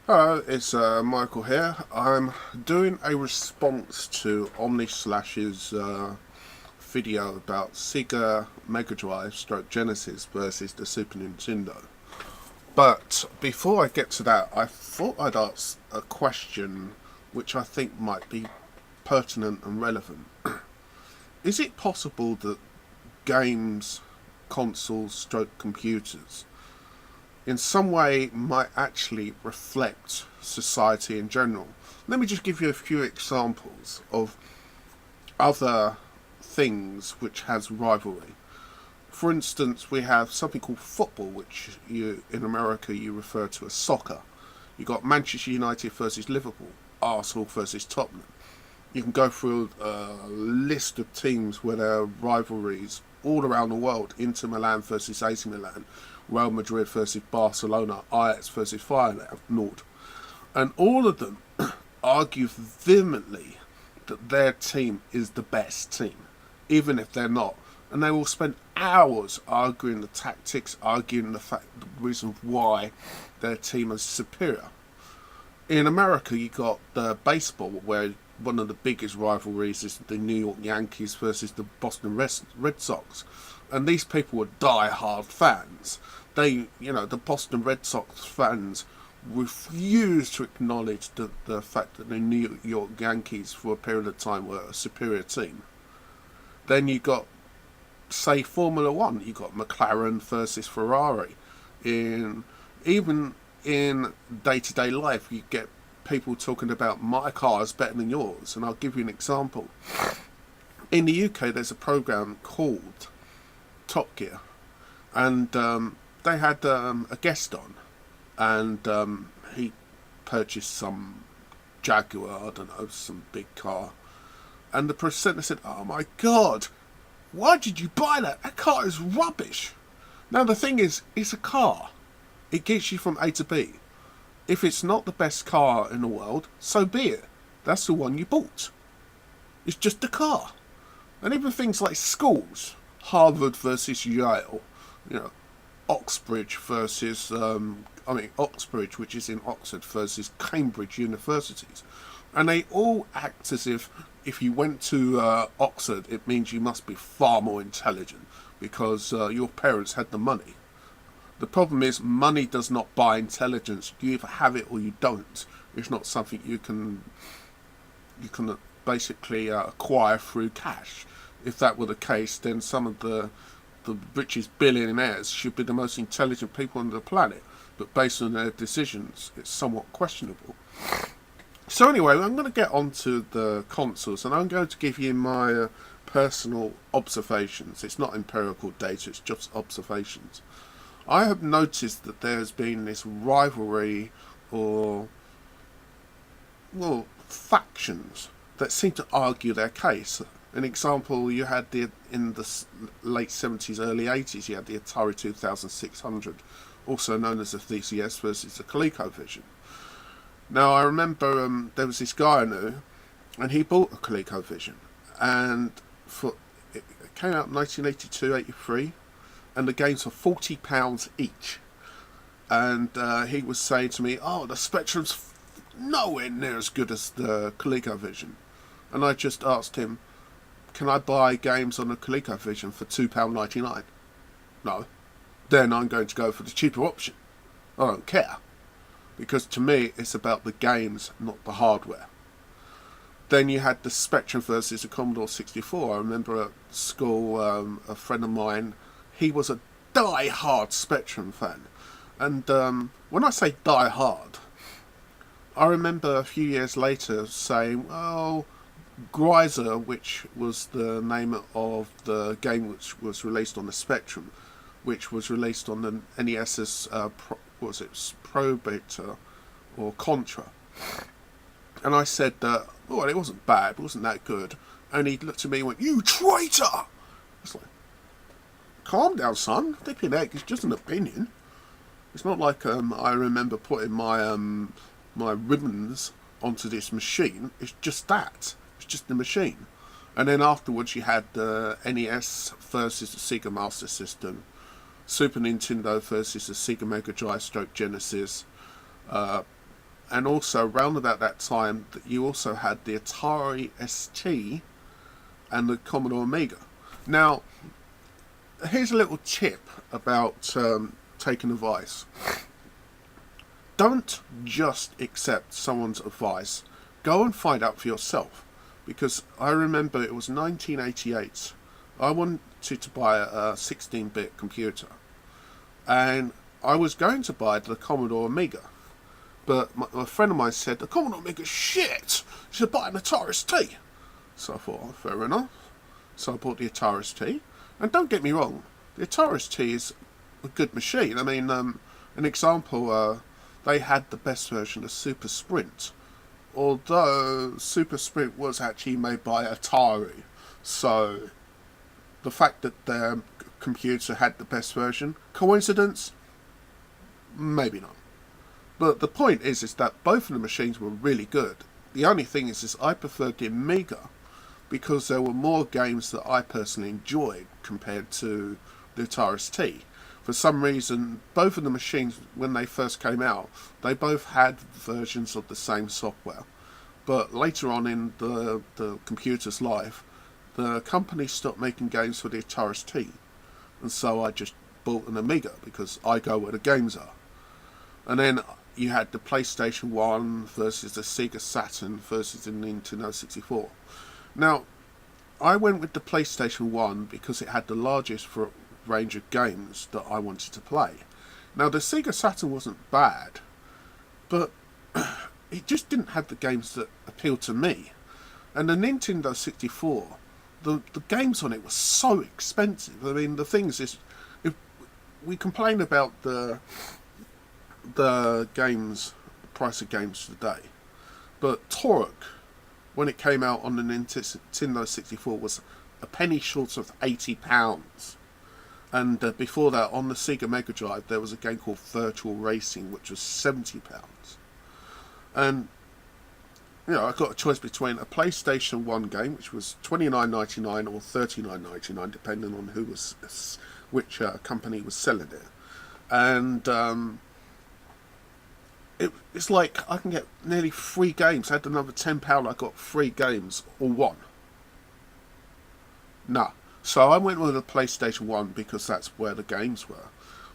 Hello, it's Michael here. I'm doing a response to omnislash's video about Sega Megadrive stroke Genesis versus the Super Nintendo. But before I get to that, I thought I'd ask a question which I think might be pertinent and relevant. Is it possible that games, consoles, stroke computers in some way might actually reflect society in general? Let me just give you a few examples of other things which has rivalry. For instance, we have something called football, which you in America you refer to as soccer. You got Manchester United versus Liverpool, Arsenal versus Tottenham. You can go through a list of teams where there are rivalries all around the world. Inter Milan versus AC Milan, Real Madrid versus Barcelona, Ajax versus Feyenoord. And all of them argue vehemently that their team is the best team, even if they're not. And they will spend hours arguing the tactics, arguing the reason why their team is superior. In America, you got the baseball, where one of the biggest rivalries is the New York Yankees versus the Boston Red Sox, and these people were die-hard fans. The Boston Red Sox fans refuse to acknowledge the fact that the New York Yankees, for a period of time, were a superior team. Then you got, say, Formula One. You got McLaren versus Ferrari. Even in day-to-day life, you get people talking about my car is better than yours. And I'll give you an example. In the UK, there's a program called Top Gear, and they had a guest on, and he purchased some Jaguar, I don't know, some big car, and the presenter said, "Oh my God, why did you buy that? That car is rubbish." Now the thing is, it's a car. It gets you from A to B. If it's not the best car in the world, so be it. That's the one you bought. It's just a car. And even things like schools, Harvard versus Yale, you know, Oxbridge versus, Oxbridge, which is in Oxford, versus Cambridge universities. And they all act as if you went to Oxford, it means you must be far more intelligent because your parents had the money. The problem is money does not buy intelligence. You either have it or you don't. It's not something you can basically acquire through cash. If that were the case, then some of the richest billionaires should be the most intelligent people on the planet. But based on their decisions, it's somewhat questionable. So anyway, I'm going to get on to the consoles, and I'm going to give you my personal observations. It's not empirical data, it's just observations. I have noticed that there has been this rivalry, or, well, factions that seem to argue their case. An example, you had in the late 70s, early 80s, you had the Atari 2600, also known as the VCS versus the ColecoVision. Now, I remember there was this guy I knew, and he bought a ColecoVision, and it came out in 1982, 83, and the games were £40 each. And he was saying to me, "Oh, the Spectrum's nowhere near as good as the ColecoVision." And I just asked him, "Can I buy games on the ColecoVision for £2.99? No. Then I'm going to go for the cheaper option. I don't care. Because to me, it's about the games, not the hardware." Then you had the Spectrum versus the Commodore 64. I remember at school, a friend of mine, he was a die-hard Spectrum fan. And when I say die-hard, I remember a few years later saying, "Oh, Greiser," which was the name of the game which was released on the Spectrum, which was released on the NES's, Probator or Contra. And I said that, "Oh, it wasn't bad, it wasn't that good." And he looked at me and went, "You traitor!" I was like, "Calm down, son. Dip your neck. It's just an opinion. It's not like I remember putting my ribbons onto this machine. It's just that. It's just the machine." And then afterwards, you had the NES versus the Sega Master System, Super Nintendo versus the Sega Megadrive stroke Genesis, and also around about that time, that you also had the Atari ST and the Commodore Amiga. Now, here's a little tip about taking advice. Don't just accept someone's advice. Go and find out for yourself. Because I remember it was 1988. I wanted to buy a 16-bit computer. And I was going to buy the Commodore Amiga. But a friend of mine said, the Commodore Amiga's shit! You should buy an Atari ST. So I thought, oh, fair enough. So I bought the Atari ST. And don't get me wrong, the Atari ST is a good machine. I mean, an example, they had the best version of Super Sprint. Although Super Sprint was actually made by Atari. So the fact that their computer had the best version, coincidence? Maybe not. But the point is that both of the machines were really good. The only thing is I preferred the Amiga because there were more games that I personally enjoyed compared to the Atari ST. For some reason, both of the machines, when they first came out, they both had versions of the same software. But later on in the computer's life, the company stopped making games for the Atari ST. And so I just bought an Amiga because I go where the games are. And then you had the PlayStation 1 versus the Sega Saturn versus the Nintendo 64. Now, I went with the PlayStation 1 because it had the largest range of games that I wanted to play. Now, the Sega Saturn wasn't bad, but it just didn't have the games that appealed to me. And the Nintendo 64, the games on it were so expensive. I mean, the thing is, if we complain about the games, price of games today, but Torque, when it came out on the Nintendo 64, was a penny short of £80. And before that, on the Sega Megadrive, there was a game called Virtual Racing, which was £70. And, you know, I got a choice between a PlayStation 1 game, which was $29.99 or $39.99, depending on which company was selling it. And it's like I can get nearly 3 games. I had another £10, I got 3 games, or 1. No. So I went with the PlayStation 1 because that's where the games were.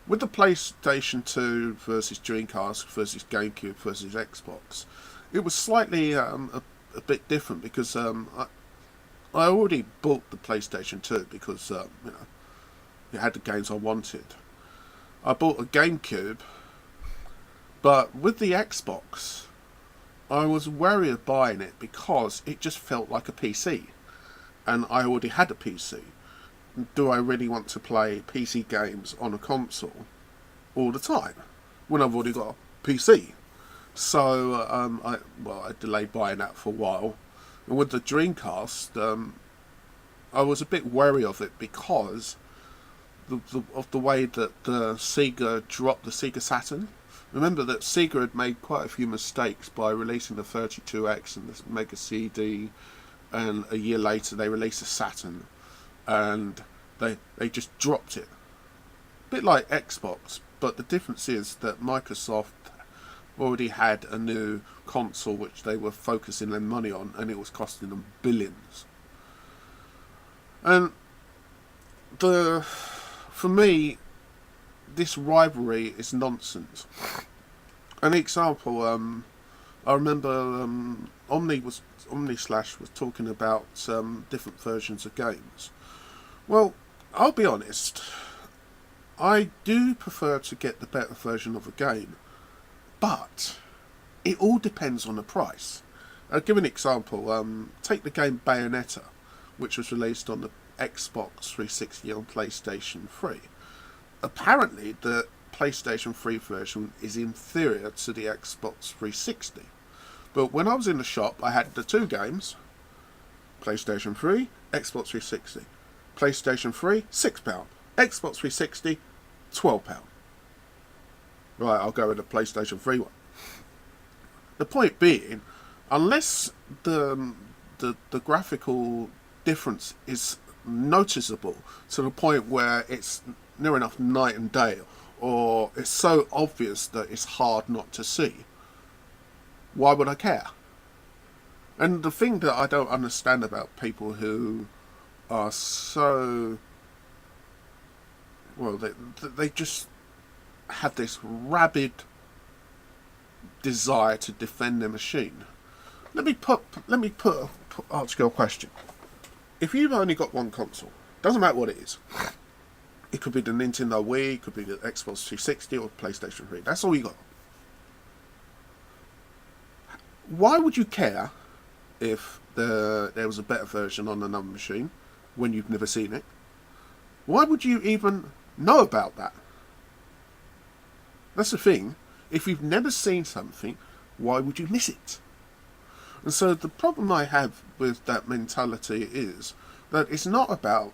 With the PlayStation 2 versus Dreamcast versus GameCube versus Xbox, it was slightly a bit different because I already bought the PlayStation 2 because you know, it had the games I wanted. I bought a GameCube, but with the Xbox, I was wary of buying it because it just felt like a PC, and I already had a PC. Do I really want to play PC games on a console all the time when I've already got a PC? So I delayed buying that for a while. And with the Dreamcast, I was a bit wary of it because of the way that the Sega dropped the Sega Saturn. Remember that Sega had made quite a few mistakes by releasing the 32X and the Mega CD, and a year later they released the Saturn. And they just dropped it. A bit like Xbox, but the difference is that Microsoft already had a new console which they were focusing their money on, and it was costing them billions. And for me, this rivalry is nonsense. An example, I remember omnislash was talking about different versions of games. Well, I'll be honest, I do prefer to get the better version of a game, but it all depends on the price. I'll give an example. Take the game Bayonetta, which was released on the Xbox 360 and PlayStation 3. Apparently, the PlayStation 3 version is inferior to the Xbox 360. But when I was in the shop, I had the 2 games, PlayStation 3, Xbox 360. PlayStation 3, £6. Xbox 360, £12. Right, I'll go with the PlayStation 3 one. The point being, unless the graphical difference is noticeable to the point where it's near enough night and day, or it's so obvious that it's hard not to see, why would I care? And the thing that I don't understand about people who are so, well, they just have this rabid desire to defend their machine. Ask you a question. If you've only got one console, doesn't matter what it is. It could be the Nintendo Wii, it could be the Xbox 360 or PlayStation 3. That's all you got. Why would you care if there was a better version on another machine when you've never seen it? Why would you even know about that? That's the thing. If you've never seen something, why would you miss it? And so the problem I have with that mentality is that it's not about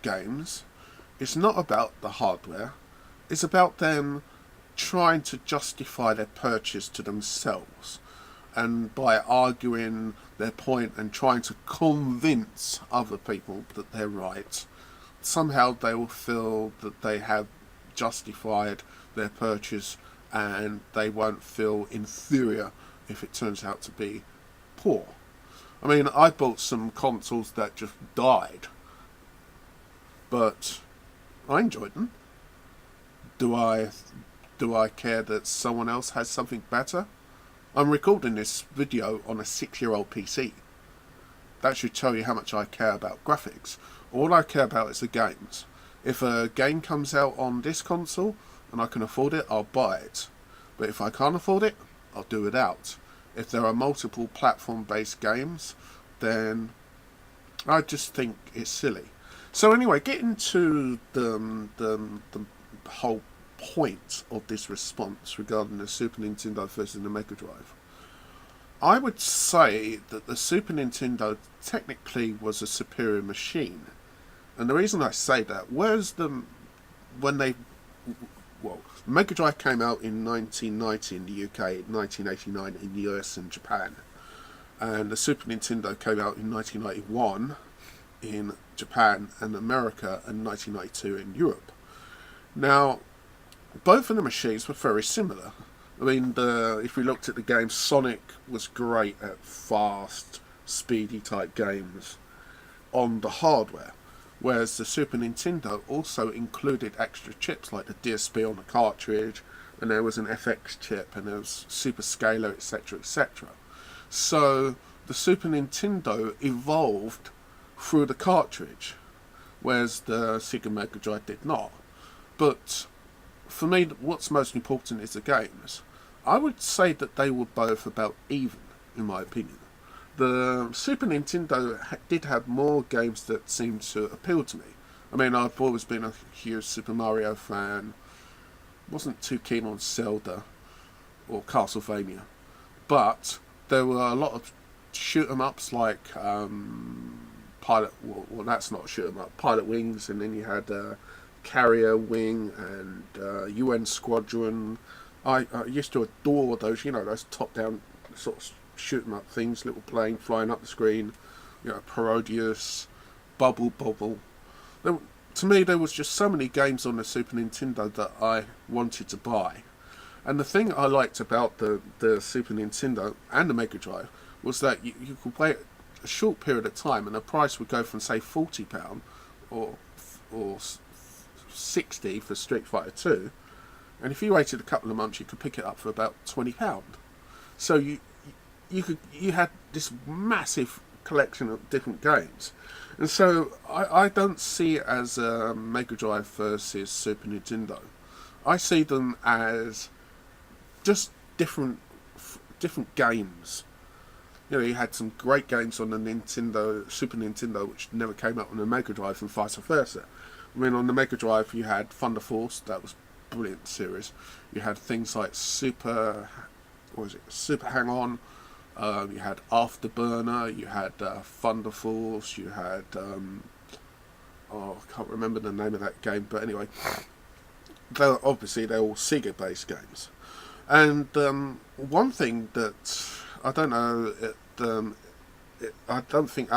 games, it's not about the hardware, it's about them trying to justify their purchase to themselves, and by arguing their point and trying to convince other people that they're right, somehow they will feel that they have justified their purchase and they won't feel inferior if it turns out to be poor. I mean, I bought some consoles that just died, but I enjoyed them. Do I care that someone else has something better? I'm recording this video on a 6-year-old PC. That should tell you how much I care about graphics. All I care about is the games. If a game comes out on this console and I can afford it, I'll buy it. But if I can't afford it, I'll do without. If there are multiple platform-based games, then I just think it's silly. So anyway, getting to the whole point of this response regarding the Super Nintendo versus the Megadrive, I would say that the Super Nintendo technically was a superior machine. And the reason I say that, Mega Drive came out in 1990 in the UK, 1989 in the US and Japan. And the Super Nintendo came out in 1991 in Japan and America, and 1992 in Europe. Now, both of the machines were very similar. I mean, if we looked at the games, Sonic was great at fast, speedy type games on the hardware. Whereas the Super Nintendo also included extra chips like the DSP on the cartridge, and there was an FX chip, and there was Super Scaler, etc., etc. So the Super Nintendo evolved through the cartridge, whereas the Sega Mega Drive did not. But for me, what's most important is the games. I would say that they were both about even, in my opinion. The Super Nintendo did have more games that seemed to appeal to me. I mean, I've always been a huge Super Mario fan. Wasn't too keen on Zelda or Castlevania. But there were a lot of shoot 'em ups like that's not shoot 'em up, Pilot Wings, and then you had Carrier Wing and UN Squadron. I used to adore those, those top-down sort of shoot 'em up things, little plane flying up the screen, Parodius, Bubble Bobble. To me, there was just so many games on the Super Nintendo that I wanted to buy. And the thing I liked about the Super Nintendo and the Mega Drive was that you could wait a short period of time and the price would go from, say, £40 or 60 for Street Fighter 2, and if you waited a couple of months you could pick it up for about £20. So you had this massive collection of different games. And so I don't see it as a Mega Drive versus Super Nintendo. I see them as just different games. You had some great games on the Super Nintendo, which never came out on the Mega Drive, and vice versa. I mean, on the Mega Drive, you had Thunder Force, that was a brilliant series. You had things like Super Hang-On. You had Afterburner. You had Thunder Force. You had I can't remember the name of that game, but anyway, they're all Sega-based games. And one thing that I don't know, I don't think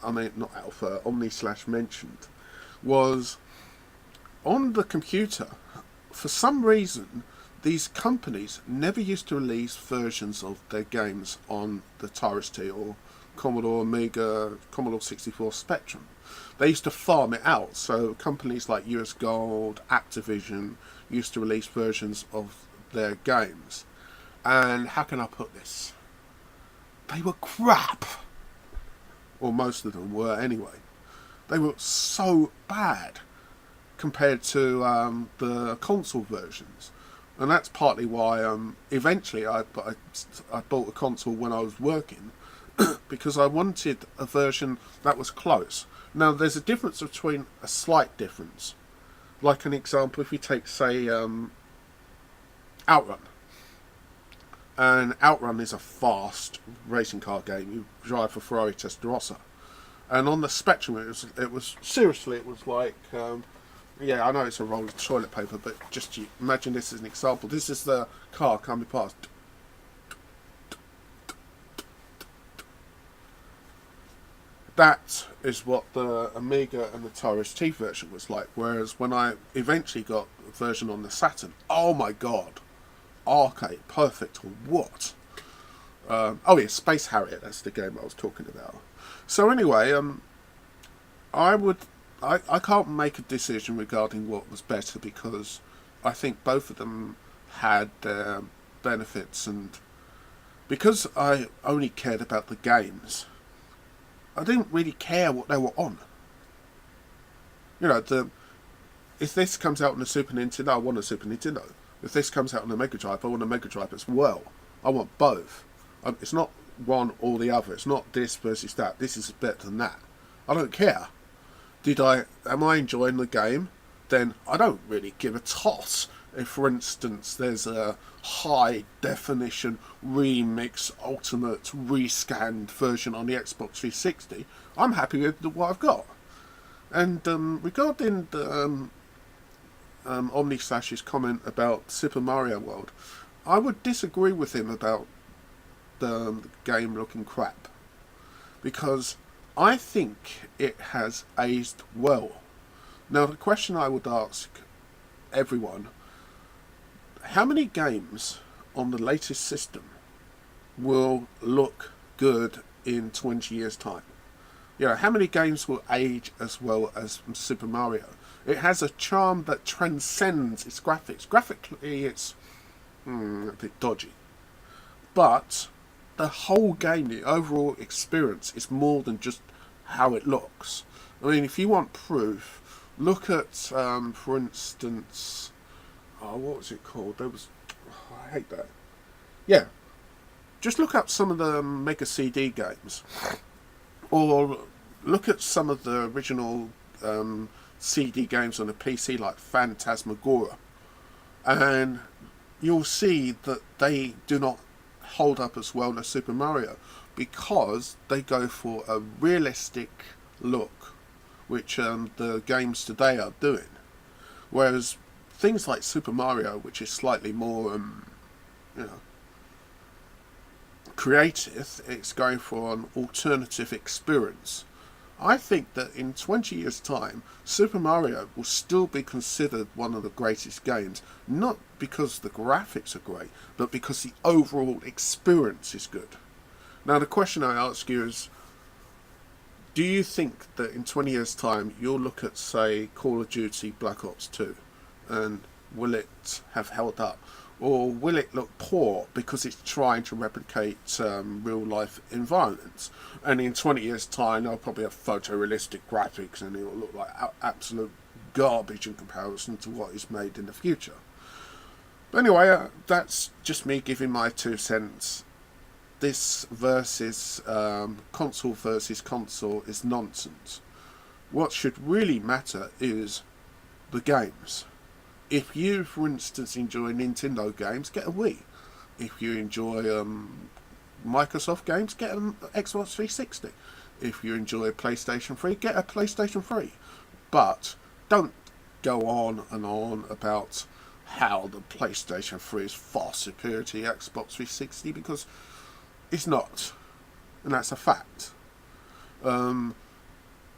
omnislash mentioned, was on the computer, for some reason, these companies never used to release versions of their games on the Atari ST or Commodore Amiga, Commodore 64 Spectrum. They used to farm it out, so companies like US Gold, Activision used to release versions of their games. And how can I put this? They were crap. Or most of them were anyway. They were so bad compared to the console versions. And that's partly why eventually I bought a console when I was working because I wanted a version that was close. Now there's a difference between a slight difference. Like an example, if you take, say, Outrun. And Outrun is a fast racing car game. You drive for Ferrari Testarossa. And on the Spectrum, it was seriously, it was like, yeah, I know it's a roll of toilet paper, but just imagine this as an example. This is the car coming past. That is what the Amiga and the Atari ST version was like. Whereas when I eventually got a version on the Saturn, oh my god, arcade, perfect, or what? Oh yeah, Space Harrier, that's the game I was talking about. So anyway, I can't make a decision regarding what was better because I think both of them had their benefits, and because I only cared about the games, I didn't really care what they were on. You know, if this comes out on the Super Nintendo, I want a Super Nintendo. If this comes out on the Megadrive, I want a Megadrive as well. I want both. It's not one or the other. It's not this versus that. This is better than that. I don't care. Am I enjoying the game? Then I don't really give a toss. If, for instance, there's a high definition remix, ultimate rescanned version on the Xbox 360, I'm happy with what I've got. And regarding the omnislash's comment about Super Mario World, I would disagree with him about the game looking crap, because I think it has aged well. Now the question I would ask everyone, how many games on the latest system will look good in 20 years time? You know, how many games will age as well as Super Mario? It has a charm that transcends its graphics. Graphically it's a bit dodgy, but the whole game, the overall experience, is more than just how it looks. I mean, if you want proof, look at, for instance, what was it called? I hate that. Yeah, just look up some of the Mega CD games, or look at some of the original CD games on the PC, like Phantasmagoria, and you'll see that they do not hold up as well as Super Mario, because they go for a realistic look, which the games today are doing. Whereas things like Super Mario, which is slightly more, creative, it's going for an alternative experience. I think that in 20 years' time, Super Mario will still be considered one of the greatest games, not because the graphics are great, but because the overall experience is good. Now the question I ask you is, do you think that in 20 years' time you'll look at, say, Call of Duty Black Ops 2, and will it have held up? Or will it look poor because it's trying to replicate real-life environments? And in 20 years' time, they'll probably have photorealistic graphics and it will look like absolute garbage in comparison to what is made in the future. But anyway, that's just me giving my 2 cents. This versus console versus console is nonsense. What should really matter is the games. If you, for instance, enjoy Nintendo games, get a Wii. If you enjoy Microsoft games, get an Xbox 360. If you enjoy PlayStation 3, get a PlayStation 3. But don't go on and on about how the PlayStation 3 is far superior to the Xbox 360, because it's not. And that's a fact.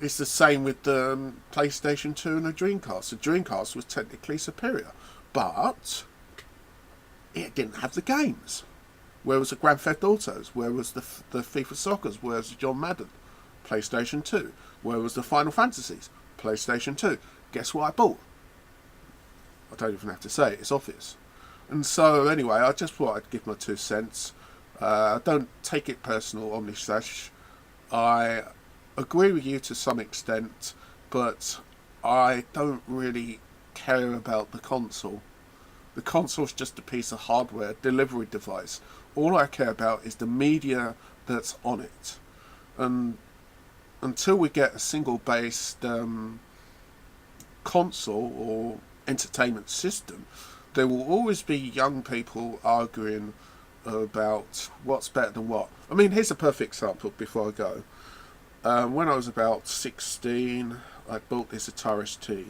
It's the same with the PlayStation 2 and the Dreamcast. The Dreamcast was technically superior, but it didn't have the games. Where was the Grand Theft Autos? Where was the FIFA Soccers? Where was the John Madden? PlayStation 2. Where was the Final Fantasies? PlayStation 2. Guess what I bought? I don't even have to say it, it's obvious. And so anyway, I just thought I'd give my 2 cents. Don't take it personal, omnislash. I agree with you to some extent, but I don't really care about the console. The console's just a piece of hardware, delivery device. All I care about is the media that's on it. And until we get a single-based console or entertainment system, there will always be young people arguing about what's better than what. I mean, here's a perfect example before I go. When I was about 16, I bought this Atari ST.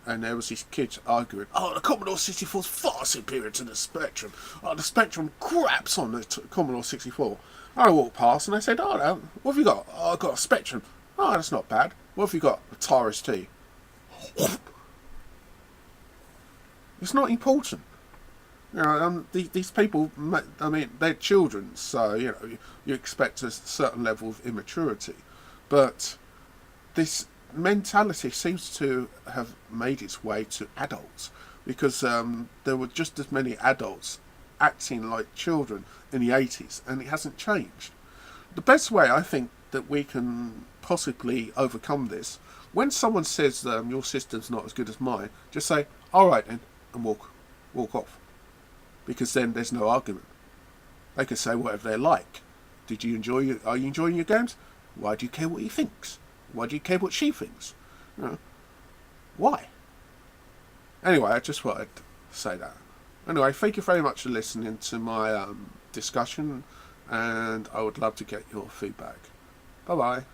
And there was these kids arguing, oh, the Commodore 64 is far superior to the Spectrum. Oh, the Spectrum craps on the Commodore 64. I walked past and I said, oh, no, what have you got? Oh, I've got a Spectrum. Oh, that's not bad. What have you got? Atari ST. It's not important. You know, these people, I mean, they're children, so, you know, you expect a certain level of immaturity. But this mentality seems to have made its way to adults, because there were just as many adults acting like children in the 80s, and it hasn't changed. The best way, I think, that we can possibly overcome this, when someone says your system's not as good as mine, just say, alright then, and walk off. Because then there's no argument. They can say whatever they like. Are you enjoying your games? Why do you care what he thinks? Why do you care what she thinks? You know, why? Anyway, I just thought I'd say that. Anyway, thank you very much for listening to my discussion, and I would love to get your feedback. Bye bye.